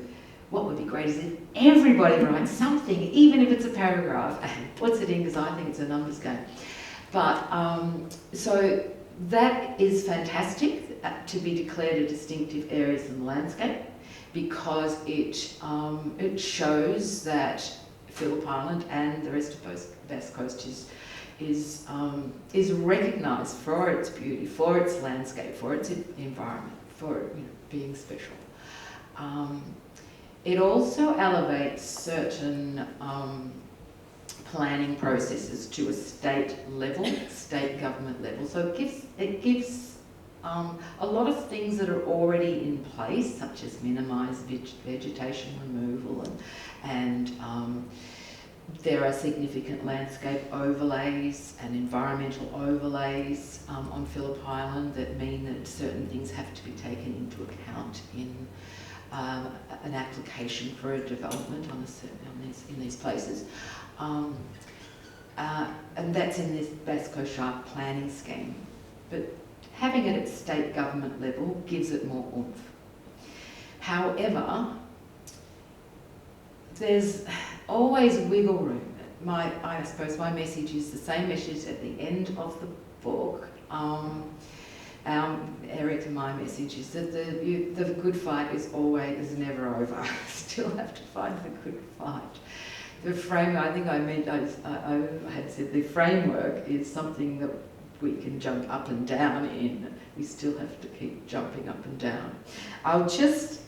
what would be great is if everybody writes something, even if it's a paragraph, and puts it in, because I think it's a numbers game. But so that is fantastic to be declared a distinctive areas in the landscape, because it shows that Phillip Island and the rest of Bass Coast is recognised for its beauty, for its landscape, for its environment, for being special. It also elevates certain planning processes to a state level, state government level. So it gives a lot of things that are already in place, such as minimised vegetation removal, and there are significant landscape overlays and environmental overlays on Phillip Island that mean that certain things have to be taken into account in an application for a development in these places. And that's in this Bass Coast Shire planning scheme. But having it at state government level gives it more oomph. However, there's always wiggle room. I suppose my message is the same message at the end of the book. Eric and my message is that the good fight is never over. Still have to fight the good fight. The framework, I think I had said the framework is something that we can jump up and down in. We still have to keep jumping up and down. I was just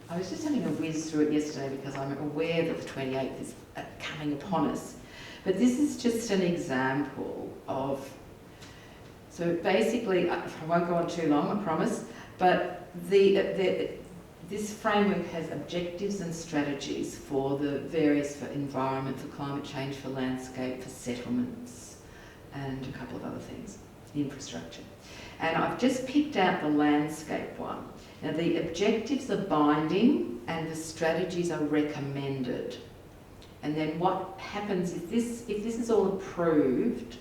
having a whiz through it yesterday because I'm aware that the 28th is coming upon us. But this is just an example of, so basically, I won't go on too long, I promise, but this framework has objectives and strategies for the various, for environment, for climate change, for landscape, for settlements, and a couple of other things, infrastructure. And I've just picked out the landscape one. Now the objectives are binding and the strategies are recommended. And then what happens if this is all approved,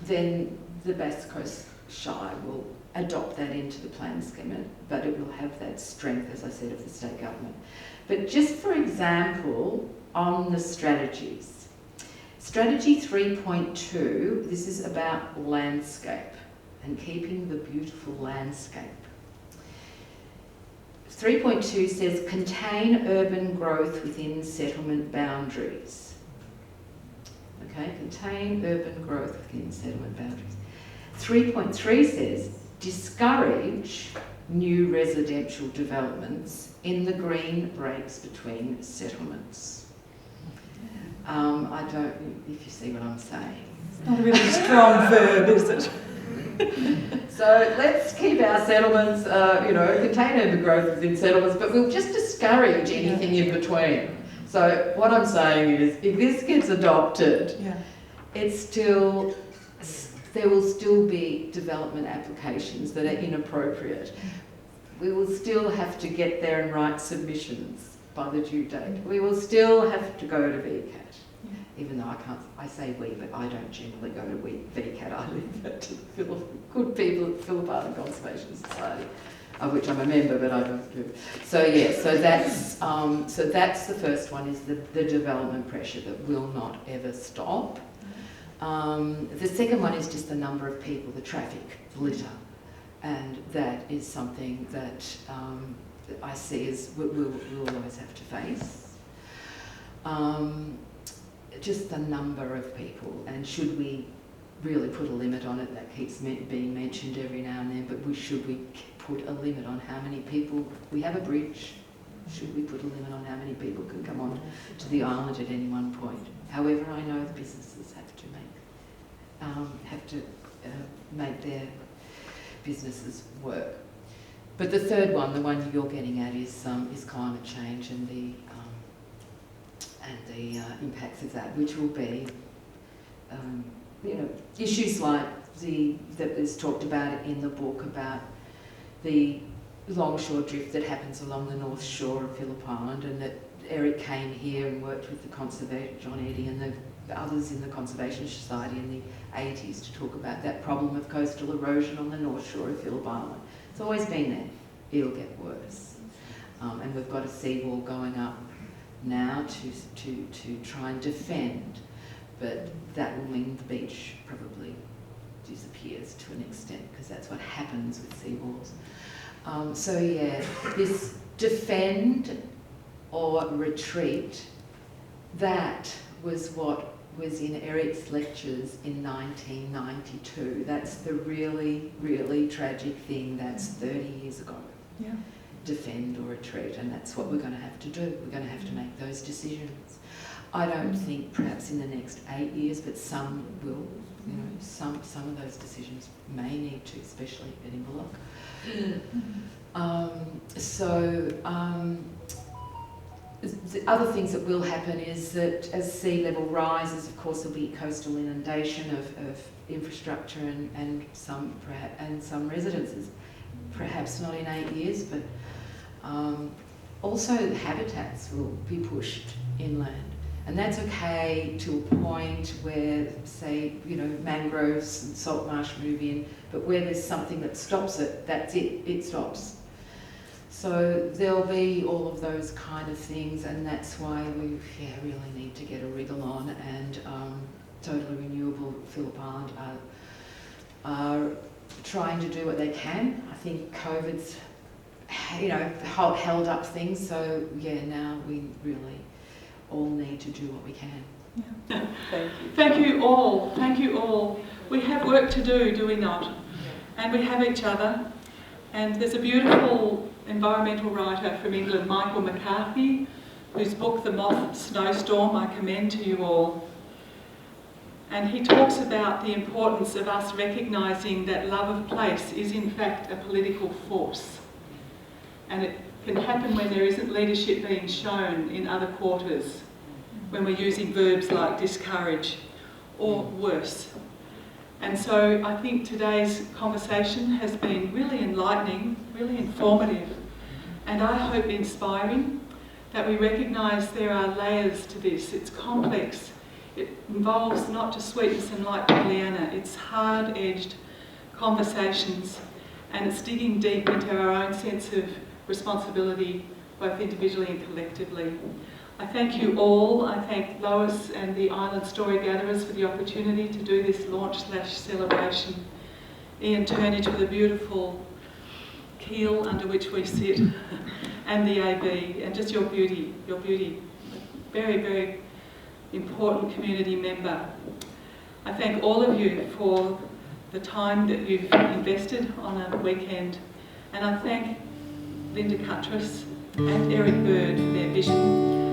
then the Bass Coast Shire will adopt that into the plan scheme, but it will have that strength, as I said, of the state government. But just for example, on the strategies. Strategy 3.2, this is about landscape and keeping the beautiful landscape. 3.2 says contain urban growth within settlement boundaries. Okay, contain urban growth within settlement boundaries. 3.3 says discourage new residential developments in the green breaks between settlements. I don't know if you see what I'm saying. It's not a really strong verb, is it? So let's keep our settlements, contain urban growth within settlements, but we'll just discourage anything in between. So what I'm saying is, if this gets adopted, there will still be development applications that are inappropriate. We will still have to get there and write submissions by the due date. We will still have to go to VCAT. Even though I say we, but I don't generally go to VCAT. I leave that to good people at Phillip Island Conservation Society, of which I'm a member, but I don't do. So yeah, so that's the first one, is the development pressure that will not ever stop. The second one is just the number of people, the traffic, the litter, and that is something that I see as we'll always have to face. Just the number of people, and should we really put a limit on it. That keeps being mentioned every now and then, but should we put a limit on how many people, we have a bridge, should we put a limit on how many people can come on to the island at any one point? However, I know the businesses have to make their businesses work. But the third one, the one you're getting at, is climate change and the impacts of that, which will be issues like that is talked about in the book about the longshore drift that happens along the north shore of Phillip Island, and that Eric came here and worked with the conservation, John Eddy and the others in the Conservation Society in the 80s to talk about that problem of coastal erosion on the north shore of Phillip Island. It's always been there. It'll get worse. And we've got a seawall going up now to try and defend, but that will mean the beach probably disappears to an extent, because that's what happens with seawalls. So yeah, this defend or retreat, that was what was in Eric's lectures in 1992. That's the really, really tragic thing. That's 30 years ago. Yeah. Defend or retreat, and that's what we're going to have to do. We're going to have to make those decisions. I don't think perhaps in the next 8 years, but some will. You know, some of those decisions may need to, especially at Inverloch. The other things that will happen is that as sea level rises, of course, there'll be coastal inundation of infrastructure and some residences. Perhaps not in 8 years, but also habitats will be pushed inland. And that's okay to a point where, say, mangroves and salt marsh move in, but where there's something that stops it, that's it, it stops. So there'll be all of those kind of things, and that's why we really need to get a wriggle on, and Totally Renewable Phillip Island are trying to do what they can. I think COVID's, held up things, so yeah, now we really all need to do what we can. Yeah. Thank you all. Thank you all. We have work to do we not? And we have each other. And there's a beautiful environmental writer from England, Michael McCarthy, whose book, The Moth Snowstorm, I commend to you all. And he talks about the importance of us recognising that love of place is in fact a political force. And it can happen when there isn't leadership being shown in other quarters, when we're using verbs like discourage or worse. And so I think today's conversation has been really enlightening, really informative, and I hope inspiring, that we recognise there are layers to this. It's complex. It involves not just sweetness and light Pollyanna, it's hard-edged conversations, and it's digging deep into our own sense of responsibility, both individually and collectively. I thank you all. I thank Lois and the Island Story Gatherers for the opportunity to do this launch/celebration. Ian Turnage for the beautiful keel under which we sit, and the AB, and just your beauty, very, very important community member. I thank all of you for the time that you've invested on a weekend, and I thank Linda Cuttriss and Eric Bird for their vision.